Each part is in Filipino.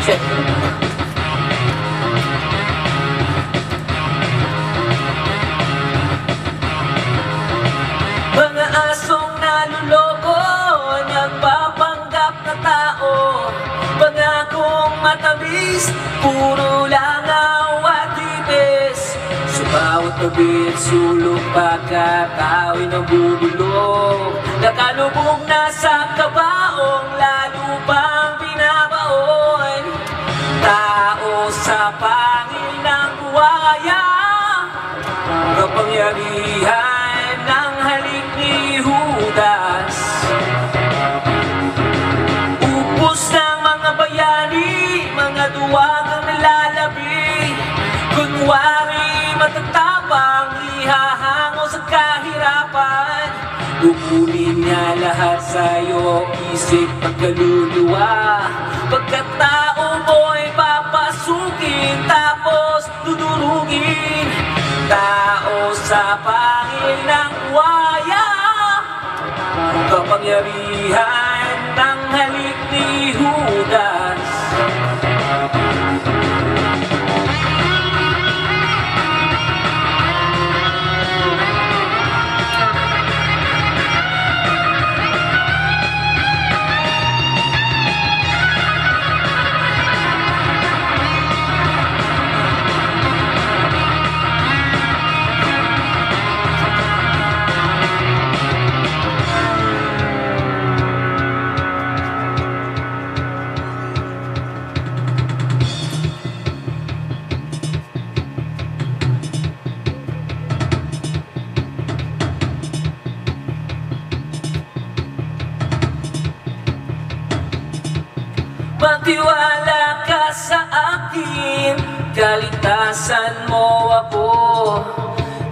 Shit. Mga asong naluloko, nagpapanggap na tao, pangakong matamis, puro langaw at ipis. Sa bawat tabit, sulok pagkatao'y nabubulok, nakalubog na sa kabaong, lalo pang binabaon. Tao sa pangil ng buwaya, kapangyarihan ng halik ni Judas. Upos ng mga bayani, mga duwag ang nalalabi, kunwari matatapang ihahango sa kahirapan. Kukunin niya lahat sa'yo, isip at kaluluwa, pagkatao mo'y papasukin tapos dudurugin. Tao sa pangil ng buwaya, kapangyarihan ng halik ni Judas. Magtiwala ka sa akin, kaligtasan mo ako.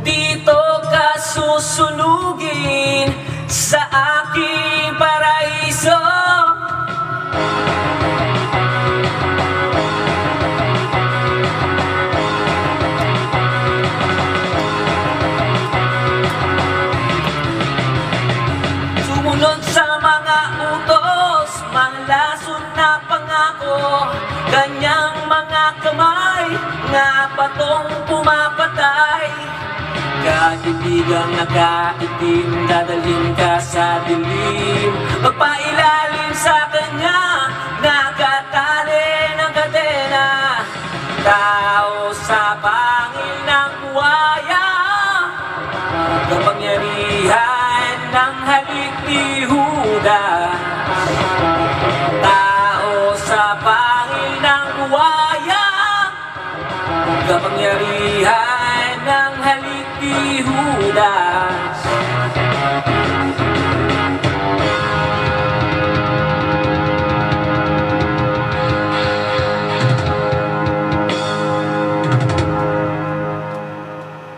Dito ka susunugin sa aking paraiso. Sumunod sa mga utos, mga lason na pangako, kanyang mga kamay, nga patong pumapatay. Kaibigang nakaitim, dadalhin ka sa dilim, magpailalim sa kanya, nakatali ng kadena. Tao sa pangil ng buwaya, kapangyarihan ng halik ni Judas. Tao sa pangil ng buwaya, kapangyarihan ng halik ni Judas.